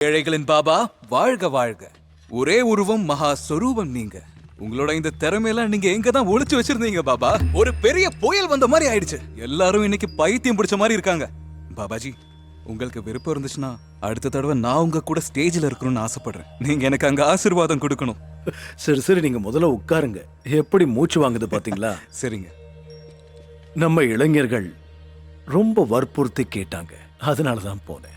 ஏழைகளின் பாபா வாழ்க வாழ்க. ஒரே உருவம் மகா சொரூபம் நீங்க. உங்களோட இந்த திறமையெல்லாம் நீங்க எங்க தான் ஒளிச்சு வச்சிருந்தீங்க பாபா? ஒரு பெரிய புயல் வந்த மாதிரி ஆயிடுச்சு. எல்லாரும் இன்னைக்கு பைத்தியம் பிடிச்ச மாதிரி இருக்காங்க. பாபாஜி, உங்களுக்கு விருப்பம் இருந்துச்சுன்னா அடுத்த தடவை நான் உங்க கூட ஸ்டேஜ்ல இருக்கணும்னு ஆசைப்படுறேன். நீங்க எனக்கு அங்க ஆசீர்வாதம் கொடுக்கணும். சரி சரி, நீங்க முதல்ல உட்காருங்க. எப்படி மூச்சு வாங்குது பாத்தீங்களா? சரிங்க. நம்ம இளைஞர்கள் ரொம்ப வற்புறுத்தி கேட்டாங்க, அதனாலதான் போனேன்.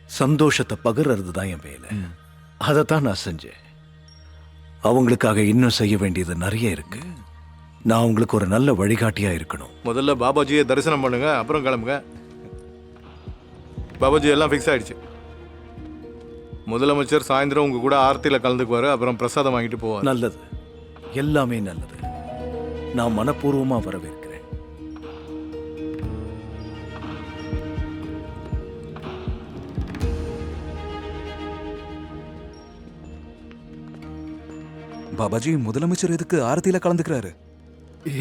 சந்தோஷத்தை பகிர்றது தான் என் வேலை. அதைத்தான் நான் செஞ்சேன். அவங்களுக்காக இன்னும் செய்ய வேண்டியது நிறைய இருக்கு. நான் உங்களுக்கு ஒரு நல்ல வழிகாட்டியா இருக்கணும். முதல்ல பாபாஜியை தரிசனம் பண்ணுங்க, அப்புறம் கிளம்புங்க. பாபாஜி எல்லாம் ஃபிக்ஸ் ஆயிடுச்சு. முதலமைச்சர் சாயந்தரம் உங்க கூட ஆர்த்தியில கலந்துக்குவாரு, அப்புறம் பிரசாதம் வாங்கிட்டு போவார். நல்லது, எல்லாமே நல்லது. நான் மனப்பூர்வமா வரவேற்கிறேன். பாபாஜி, முதலமைச்சர் எதுக்கு ஆரத்தியில கலந்துக்கிறாரு?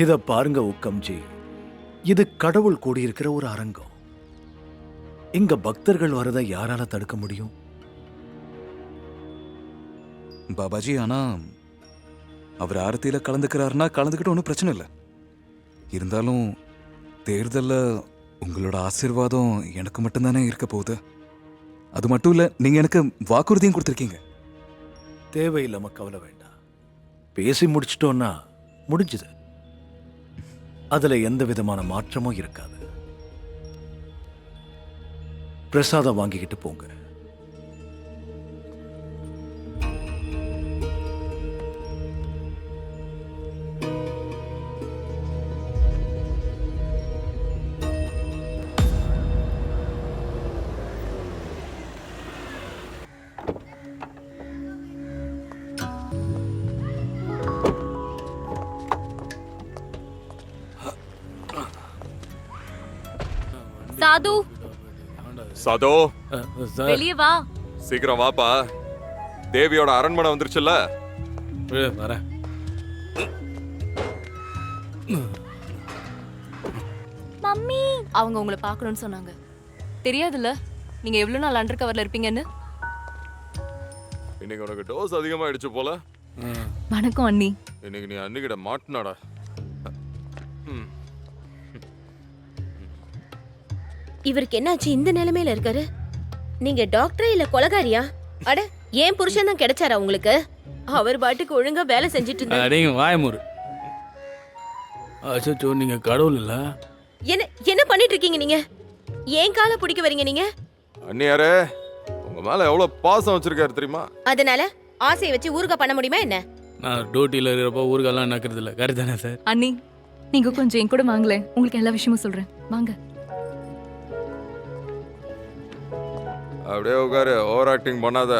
இத பாருங்க உக்கம்ஜி, இது கடவுள் கூடியிருக்கிற ஒரு அரங்கம். இங்க பக்தர்கள் வரதை யாரால தடுக்க முடியும்? பாபாஜி, ஆனா அவர் ஆரத்தியில கலந்துக்கிறாருன்னா கலந்துக்கிட்ட ஒன்றும் பிரச்சனை இல்லை. இருந்தாலும் தேர்தல்ல உங்களோட ஆசீர்வாதம் எனக்கு மட்டும்தானே இருக்க போகுது. அது மட்டும் இல்ல, நீங்க எனக்கு வாக்குறுதியும் கொடுத்துருக்கீங்க. தேவையில்லாம கவலை வேண்டாம். பேசி முடிச்சிட்டோம்னா முடிஞ்சது. அதுல எந்த விதமான மாற்றமும் இருக்காது. பிரசாதம் வாங்கிக்கிட்டு போங்க. சாது, சாதோ, வெளியே வா. சீக்கிரம் வாப்பா. தேவியோட அரண்மனை வந்துருச்சுல்ல. வரேன். மம்மி, அவங்க உங்களை பார்க்கணும்னு சொன்னாங்க. தெரியாதுல்ல நீங்க எவ்வளவு நாள் அண்டர் கவர்ல இருப்பீங்கன்னு. இன்னைக்கு உனக்கு டோஸ் அதிகமாயிடுச்சு போல. வணக்கம் அண்ணி. இன்னைக்கு நீ அன்னிக்கிட்ட மாட்டினாடா. இவருக்கு என்னாச்சு இந்த நிலைமையில இருக்காரு? நீங்க டாக்டரா இல்ல கொலகாரியா? அட, ஏன் புருஷன் தான் கிடைச்சாரா உங்களுக்கு? அவர் பாட்டுக்கு ஒழுங்கா வேலை செஞ்சுட்டு இருந்தாரு. அடேங்க வாயமுரு. அச்சோ, நீங்க கடவுள் இல்ல. என்ன என்ன பண்ணிட்டு இருக்கீங்க நீங்க? ஏன் காலை பிடிக்க வரீங்க நீங்க? அண்ணியாரே, உங்க மேல எவ்வளவு பாசம் வச்சிருக்காரு தெரியுமா? அதனால ஆசையை வச்சு ஊருகா பண்ண முடியுமா என்ன? நான் டியூட்டில இருக்கிறப்ப ஊருக்கெல்லாம் நக்கிறது இல்ல. கரெக்ட் தானே சார்? அண்ணி, நீங்க கொஞ்சம் என் கூட வாங்கல, உங்களுக்கு எல்லா விஷயமும் சொல்றேன். வாங்க. அப்படியே உட்காரு, ஓவர் ஆக்டிங் பண்ணாத.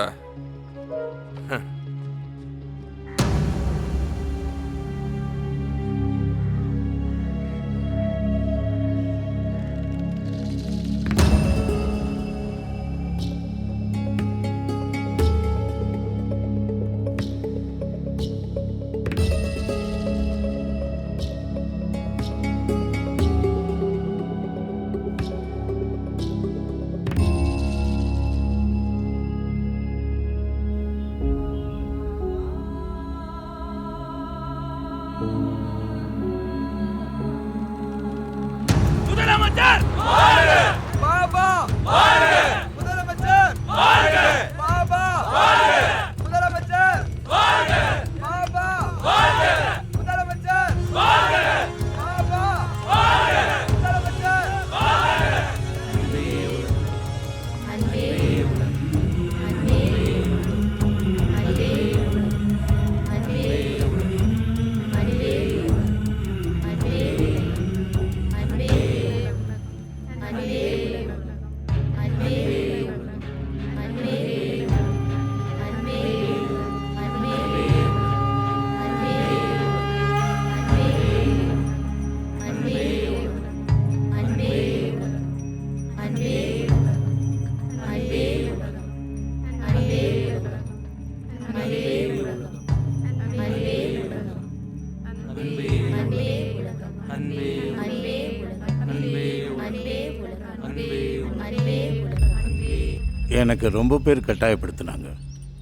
எனக்கு ரொம்ப பேர் கட்டாயப்படுத்தினாங்க,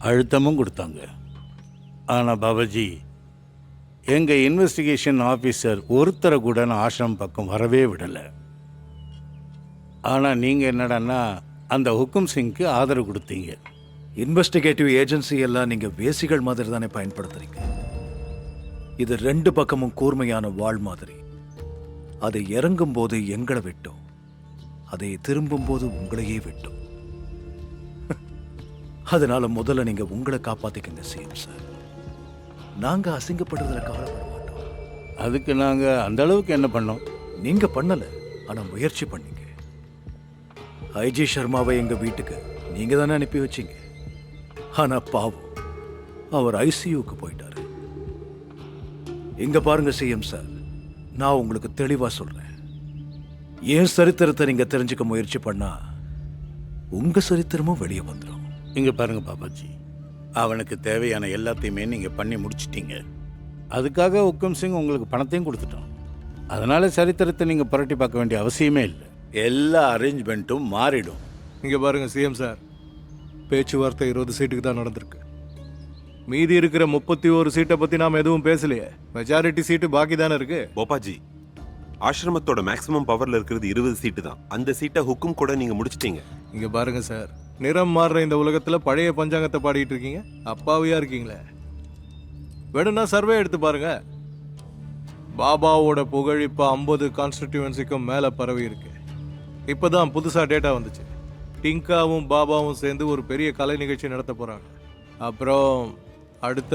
அழுத்தமும் கொடுத்தாங்க. ஆனால் பாபாஜி, எங்கள் இன்வெஸ்டிகேஷன் ஆஃபீஸர் ஒருத்தரை கூட நான் ஆசிரமம் பக்கம் வரவே விடலை. ஆனால் நீங்கள் என்னடான்னா அந்த ஹுக்கும் சிங்க்கு ஆதரவு கொடுத்தீங்க. இன்வெஸ்டிகேட்டிவ் ஏஜென்சி எல்லாம் நீங்க வேசிகள் மாதிரி தானே பயன்படுத்துறீங்க. இது ரெண்டு பக்கமும் கூர்மையான வாள் மாதிரி. அது இறங்கும் போது எங்களை விட்டோம், அதை திரும்பும் போது உங்களையே விட்டோம். அதனால முதல்ல நீங்க உங்களை காப்பாத்திக்கங்க சிஎம் சார். நாங்க அசிங்கப்படுறதுல கவலைப்பட மாட்டோம். அதுக்கு நாங்கள் அந்த அளவுக்கு என்ன பண்ணோம்? நீங்க பண்ணல, ஆனா முயற்சி பண்ணீங்க. ஐஜி சர்மாவை எங்க வீட்டுக்கு நீங்க தானே அனுப்பி வச்சீங்க. ஆனா பாவம், அவர் ஐசியூக்கு போயிட்டாரு. இங்க பாருங்க சிஎம் சார், நான் உங்களுக்கு தெளிவா சொல்றேன். என் சரித்திரத்தை நீங்க தெரிஞ்சுக்க முயற்சி பண்ணா உங்க சரித்திரமும் வெளியே வந்துடும். இங்கே பாருங்க பாபாஜி, அவனுக்கு தேவையான எல்லாத்தையுமே நீங்கள் பண்ணி முடிச்சிட்டீங்க. அதுக்காக ஹுக்கம் சிங் உங்களுக்கு பணத்தையும் கொடுத்துட்டோம். அதனால சரித்திரத்தை நீங்கள் புரட்டி பார்க்க வேண்டிய அவசியமே இல்லை. எல்லா அரேஞ்ச்மெண்ட்டும் மாறிடும். இங்கே பாருங்க சிஎம் சார், பேச்சுவார்த்தை 20 சீட்டுக்கு தான் நடந்திருக்கு. மீதி இருக்கிற 31 சீட்டை பற்றி நாம் எதுவும் பேசலையே. மெஜாரிட்டி சீட்டு பாக்கி தானே இருக்கு. போபாஜி, ஆசிரமத்தோட மேக்ஸிமம் பவர்ல இருக்கிறது 20 சீட்டு தான். அந்த சீட்டை ஹுக்கும் கூட நீங்க முடிச்சிட்டீங்க. இங்கே பாருங்க சார், நிறம் மாறுற இந்த உலகத்தில் பழைய பஞ்சாங்கத்தை பாடிட்டு இருக்கீங்க. அப்பாவியா இருக்கீங்களே. வேணும்னா சர்வே எடுத்து பாருங்க. பாபாவோட புகழ் இப்போ 50 கான்ஸ்டிடியூவன்சிக்கும் மேலே பரவி இருக்கு. இப்போதான் புதுசாக டேட்டா வந்துச்சு. டிங்காவும் பாபாவும் சேர்ந்து ஒரு பெரிய கலை நிகழ்ச்சி நடத்த போகிறாங்க. அப்புறம் அடுத்த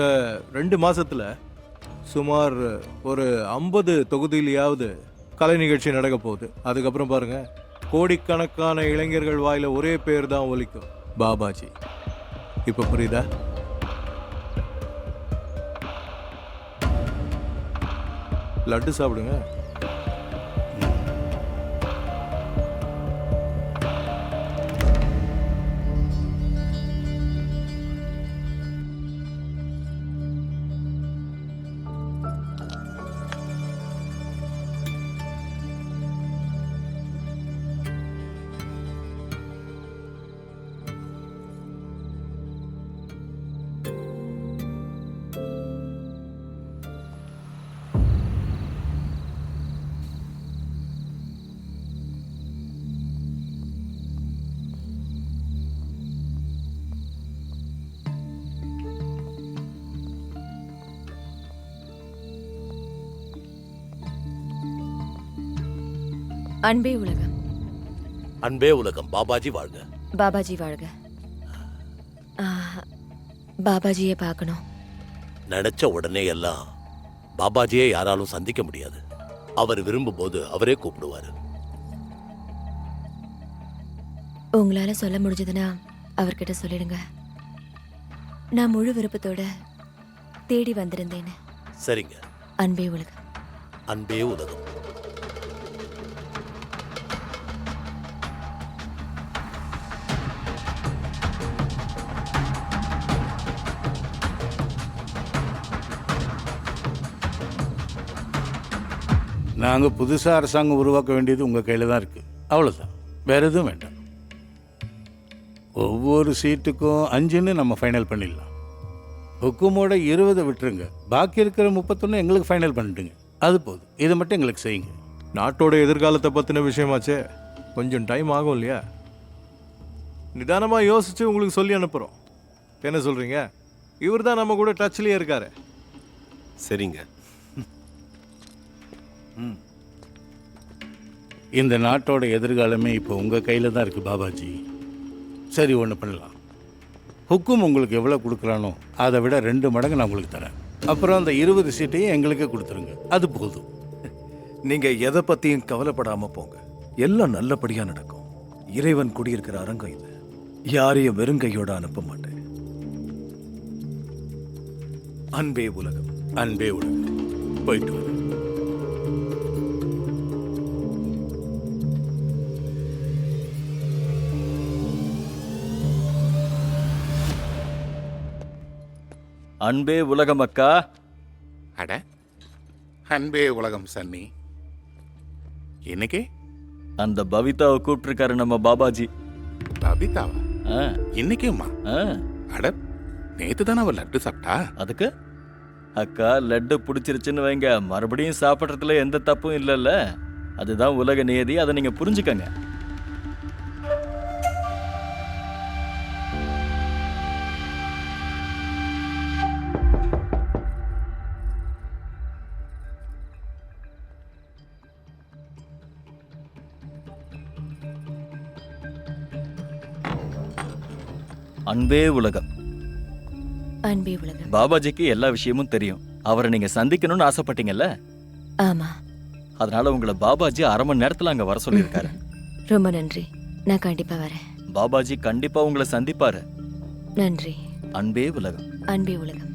2 மாசத்துல சுமார் ஒரு 50 தொகுதியிலையாவது கலை நிகழ்ச்சி நடக்க போகுது. அதுக்கப்புறம் பாருங்க, கோடிக்கணக்கான இளைஞர்கள் வாயில ஒரே பேர் தான் ஒலிக்கும், பாபாஜி. இப்ப புரியுதா? லட்டு சாப்பிடுங்க. அன்பே உலகம். அன்பே உலகம். பாபாஜி வாழ்க. பாபாஜி வாழ்க. பாபாஜியை பார்க்கணும். நினைச்ச உடனே எல்லாம் பாபாஜியை யாராலும் சந்திக்க முடியாது. அவர் விரும்பும் போது அவரே கூப்பிடுவாரு. உங்களால சொல்ல முடிஞ்சதுன்னா அவர்கிட்ட சொல்லிடுங்க. நான் முழு விருப்பத்தோட தேடி வந்திருந்தேன்னு. சரிங்க. அன்பே உலகம். அன்பே உலகம். நாங்கள் புதுசாக அரசாங்கம் உருவாக்க வேண்டியது உங்கள் கையில் தான் இருக்குது. அவ்வளோதான், வேற எதுவும் வேண்டாம். ஒவ்வொரு சீட்டுக்கும் 5ன்னு நம்ம ஃபைனல் பண்ணிடலாம். ஹுக்குமோட 20 விட்டுருங்க, பாக்கி இருக்கிற 31 எங்களுக்கு ஃபைனல் பண்ணிட்டுங்க. அது போதும். இதை மட்டும் எங்களுக்கு செய்யுங்க. நாட்டோட எதிர்காலத்தை பற்றின விஷயமாச்சே, கொஞ்சம் டைம் ஆகும் இல்லையா? நிதானமாக யோசிச்சு உங்களுக்கு சொல்லி அனுப்புகிறோம். என்ன சொல்கிறீங்க? இவர் தான் நம்ம கூட டச்லேயே இருக்காரு. சரிங்க. இந்த நாட்டோட எதிர்காலமே இப்போ உங்கள் கையில் தான் இருக்குது பாபாஜி. சரி, ஒன்று பண்ணலாம். ஹுக்கும் உங்களுக்கு எவ்வளோ கொடுக்குறானோ அதை விட 2 மடங்கு நான் உங்களுக்கு தரேன். அப்புறம் அந்த 20 சீட்டையும் எங்களுக்கே கொடுத்துருங்க. அது போதும். நீங்க எதை பத்தியும் கவலைப்படாம போங்க. எல்லாம் நல்லபடியா நடக்கும். இறைவன் குடியிருக்கிற அரங்கம் இது. யாரையும் வெறுங்கையோட அனுப்ப மாட்டேன். அன்பே உலகம். அன்பே உலகம். போயிட்டு வர. அன்பே உலகம் அக்கா. அட, அன்பே உலகம் சன்னி. இன்னைக்கு அந்த பவிதாவை கூப்பிட்டுருக்காரு நம்ம பாபாஜி. பபிதாவா? ஆ, இன்னைக்குமா? ஆ. அட நேத்து தானே அவ லட்டு சாப்பிட்டா. அதுக்கு அக்கா லட்டு பிடிச்சிருச்சுன்னு வைங்க, மறுபடியும் சாப்பிட்றதுல எந்த தப்பும் இல்லைல்ல. அதுதான் உலக நியதி, அதை நீங்க புரிஞ்சுக்கங்க. அன்பே உலகம். அன்பே உலகம். பாபாஜிக்கு எல்லா விஷயமும் தெரியும். அவரை நீங்க சந்திக்கணும்னு ஆசைப்பட்டீங்கல்ல, ஆமா, அதனால உங்களை பாபாஜி 1/2 மணி நேரத்துல அங்க வர சொல்லியிருக்காரு. ரொம்ப நன்றி. நான் கண்டிப்பா வரேன். பாபாஜி கண்டிப்பா உங்களை சந்திப்பாரு. நன்றி. அன்பே உலகம். அன்பே உலகம்.